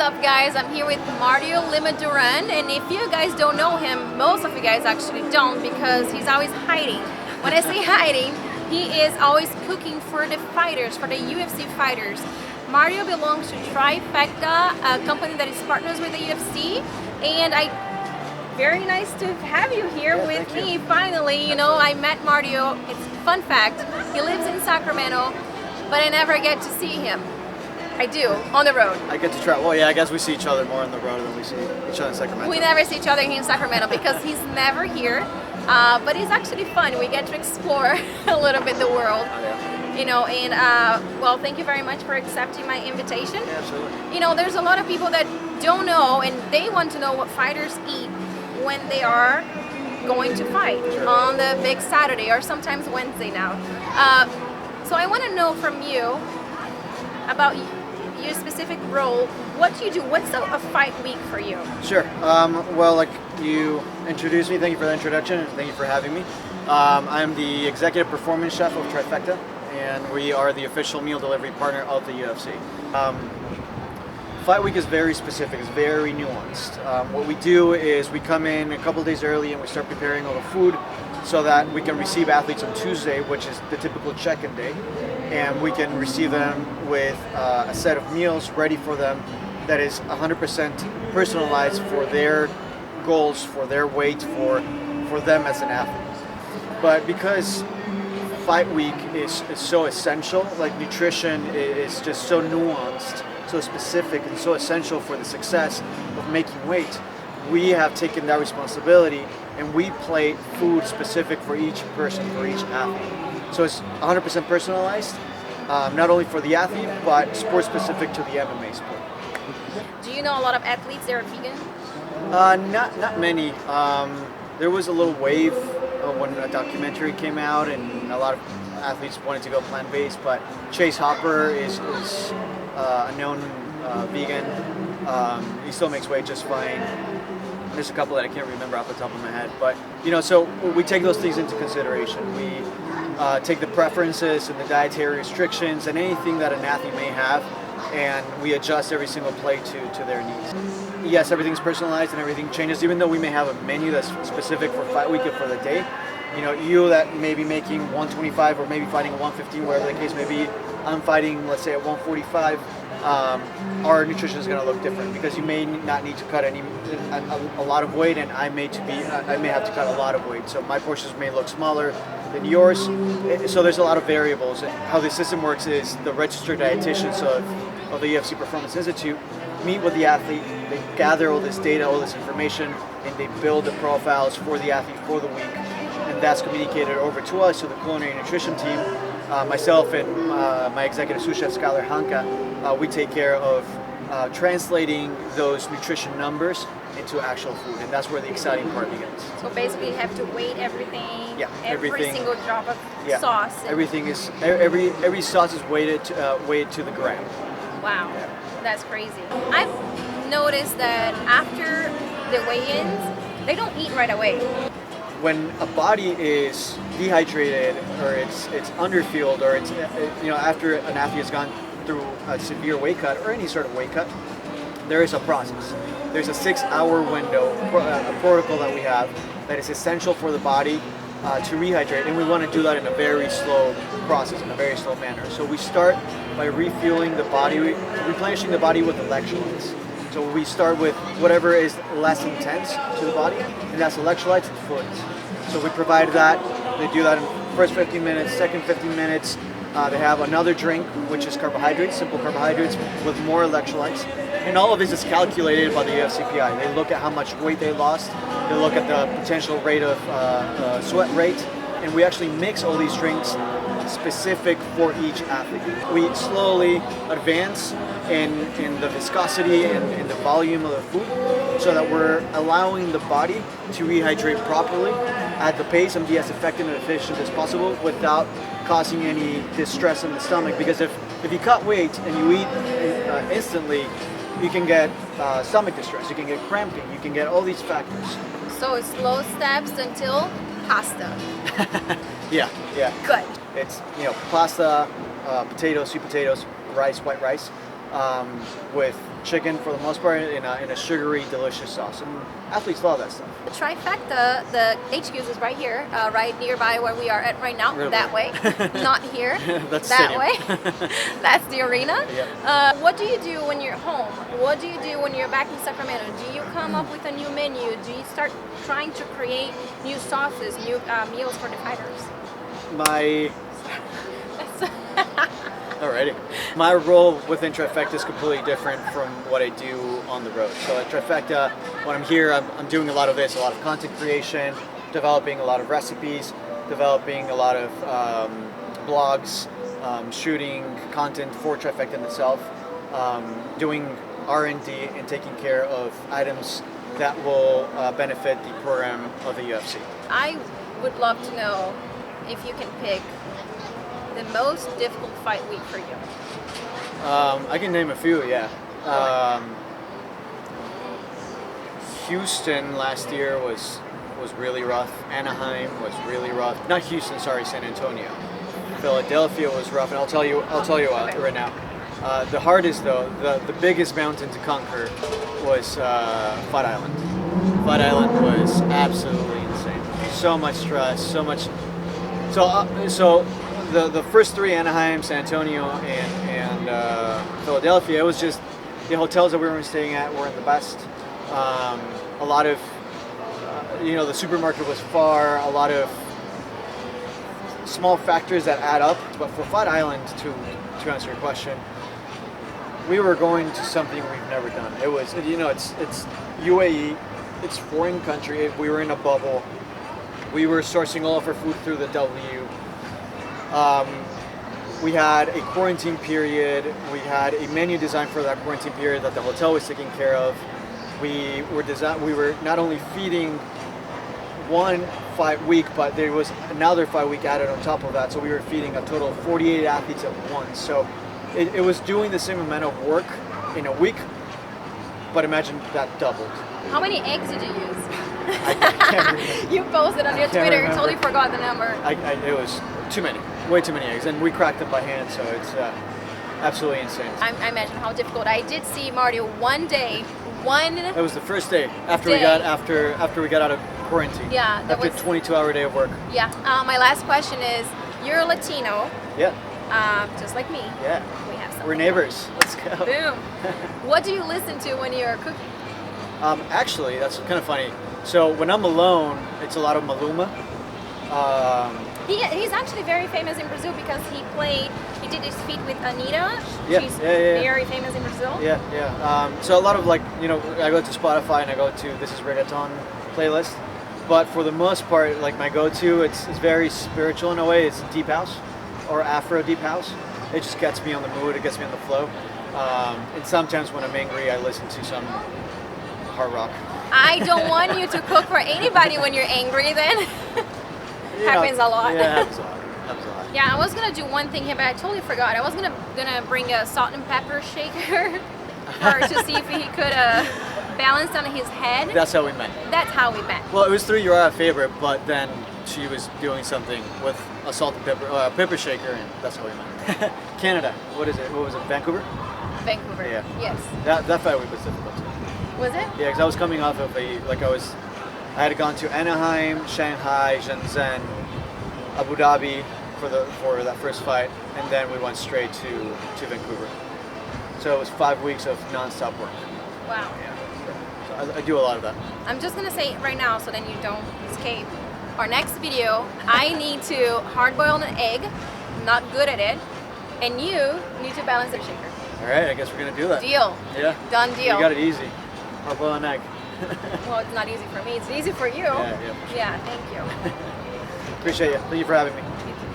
up, guys? I'm here with Mario Limaduran, and if you guys don't know him, most of you guys actually don't because he's always hiding. When I say hiding, he is always cooking for the fighters, for the UFC fighters. Mario belongs to Trifecta, a company that is partners with the UFC, and very nice to have you here with me. Finally, you know, I met Mario. It's a fun fact. He lives in Sacramento, but I never get to see him. I do, on the road. I get to try. Well, yeah, I guess we see each other more on the road than we see each other in Sacramento. We never see each other here in Sacramento because he's never here. But it's actually fun. We get to explore a little bit the world. Oh, yeah. You know, and well, thank you very much for accepting my invitation. Yeah, absolutely. You know, there's a lot of people that don't know, and they want to know what fighters eat when they are going to fight on the big Saturday or sometimes Wednesday now. So I want to know from you about your specific role. What do you do? What's a fight week for you? Sure. Well, like you introduced me, thank you for the introduction, and thank you for having me. I'm the executive performance chef of Trifecta, and we are the official meal delivery partner of the UFC. Fight week is very specific, it's very nuanced. What we do is we come in a couple of days early and we start preparing all the food so that we can receive athletes on Tuesday, which is the typical check-in day, and we can receive them with a set of meals ready for them that is 100% personalized for their goals, for their weight, for them as an athlete. But because fight week is so essential, like nutrition is just so nuanced, so specific and so essential for the success of making weight, we have taken that responsibility and we plate food specific for each person, for each athlete. So it's 100% personalized, not only for the athlete, but sport specific to the MMA sport. Do you know a lot of athletes that are vegan? Not many. There was a little wave when a documentary came out and a lot of athletes wanted to go plant-based, but Chase Hopper is a known vegan. He still makes weight just fine. There's a couple that I can't remember off the top of my head, but you know, so we take those things into consideration. We take the preferences and the dietary restrictions and anything that an athlete may have, and we adjust every single plate to their needs. Yes, everything's personalized and everything changes, even though we may have a menu that's specific for fight week or for the day. You know, you that may be making 125 or maybe fighting 115, whatever the case may be, I'm fighting, let's say, at 145. Our nutrition is going to look different because you may not need to cut a lot of weight, and I may have to cut a lot of weight. So my portions may look smaller than yours. So there's a lot of variables. How the system works is the registered dietitians of the UFC Performance Institute meet with the athlete. They gather all this data, all this information, and they build the profiles for the athlete for the week. And that's communicated over to us, to the culinary nutrition team. Myself and my executive sous chef Skylar Hanka, we take care of translating those nutrition numbers into actual food, and that's where the exciting part begins. So basically, you have to weight everything. Yeah, every single drop of sauce. Everything is every sauce is weighted to the gram. Wow, that's crazy. I've noticed that after the weigh-ins, they don't eat right away. When a body is dehydrated or it's underfueled or it's after an athlete has gone through a severe weight cut or any sort of weight cut, there is a process. There's a 6-hour window, a protocol that we have that is essential for the body to rehydrate, and we want to do that in a very slow process, in a very slow manner. So we start by refueling the body, replenishing the body with electrolytes. So we start with whatever is less intense to the body, and that's electrolytes and fluids. So we provide that. They do that in the first 15 minutes, second 15 minutes. They have another drink, which is carbohydrates, simple carbohydrates with more electrolytes. And all of this is calculated by the UFCPI. They look at how much weight they lost. They look at the potential rate of sweat rate. And we actually mix all these drinks specific for each athlete. We slowly advance in the viscosity and in the volume of the food so that we're allowing the body to rehydrate properly at the pace and be as effective and efficient as possible without causing any distress in the stomach. Because if you cut weight and you eat instantly, you can get stomach distress, you can get cramping, you can get all these factors. So it's slow steps until pasta. Yeah. Good. It's pasta, potatoes, sweet potatoes, rice, white rice. with chicken for the most part in a sugary, delicious sauce. And athletes love that stuff. The Trifecta, the HQ is right here, right nearby where we are at right now. Really? That way, not here. That's that stadium. way. That's the arena. Yep. What do you do when you're home? What do you do when you're back in Sacramento? Do you come up with a new menu? Do you start trying to create new sauces, new meals for the fighters? Alrighty. My role within Trifecta is completely different from what I do on the road. So at Trifecta, when I'm here, I'm doing a lot of this, a lot of content creation, developing a lot of recipes, developing a lot of blogs, shooting content for Trifecta in itself, doing R&D and taking care of items that will benefit the program of the UFC. I would love to know if you can pick the most difficult fight week for you. I can name a few, yeah. Houston last year was really rough. Anaheim was really rough. Not Houston, sorry, San Antonio. Philadelphia was rough, and I'll tell you right now. The hardest though, the biggest mountain to conquer was Fud Island. Fud Island was absolutely insane. So much stress, so much. So the first three, Anaheim, San Antonio, and Philadelphia, it was just the hotels that we were staying at weren't the best. A lot of, the supermarket was far. A lot of small factors that add up. But for Fud Island, to answer your question, we were going to something we've never done. It was, it's UAE, it's foreign country. We were in a bubble. We were sourcing all of our food through the W. We had a quarantine period. We had a menu designed for that quarantine period that the hotel was taking care of. We were not only feeding one fight week, but there was another fight week added on top of that. So we were feeding a total of 48 athletes at once. So it was doing the same amount of work in a week, but imagine that doubled. How many eggs did you use? I can't remember. You posted on your Twitter, you totally forgot the number. It was too many, way too many eggs, and we cracked them by hand, so it's absolutely insane. I imagine how difficult. I did see Mario one day. That was the first day after we got out of quarantine. Yeah, that after was 22-hour day of work. Yeah. My last question is: you're a Latino. Yeah. Just like me. Yeah. We have something. We're neighbors. Let's go. Boom. What do you listen to when you're cooking? Actually, that's kind of funny. So when I'm alone, it's a lot of Maluma. He's actually very famous in Brazil because he did his feat with Anitta. Yeah, She's yeah. very famous in Brazil. Yeah. So a lot of I go to Spotify and I go to This Is Reggaeton playlist. But for the most part, my go-to, it's very spiritual in a way. It's deep house or Afro deep house. It just gets me on the mood. It gets me on the flow. And sometimes when I'm angry, I listen to some hard rock. I don't want you to cook for anybody when you're angry then. Happens a lot. Yeah, happens a lot. Yeah, I was gonna do one thing here, but I totally forgot. I was gonna bring a salt and pepper shaker to see if he could balance on his head. That's how we met. That's how we met. Well, it was through Uriah favorite, but then she was doing something with a salt and pepper shaker, and that's how we met. Canada. What is it? What was it? Vancouver? Vancouver. Yeah. Yes. That fight week was difficult too. Was it? Yeah, because I was coming off of I had gone to Anaheim, Shanghai, Shenzhen, Abu Dhabi for that first fight, and then we went straight to Vancouver. So it was 5 weeks of non-stop work. Wow. Yeah. So I do a lot of that. I'm just gonna say it right now so then you don't escape. Our next video, I need to hard boil an egg. I'm not good at it, and you need to balance the shaker. All right, I guess we're gonna do that. Deal. Yeah. Done deal. You got it easy. Hard boil an egg. Well, it's not easy for me. It's easy for you. Yeah, for sure. Yeah, thank you. Appreciate you. Thank you for having me. You too.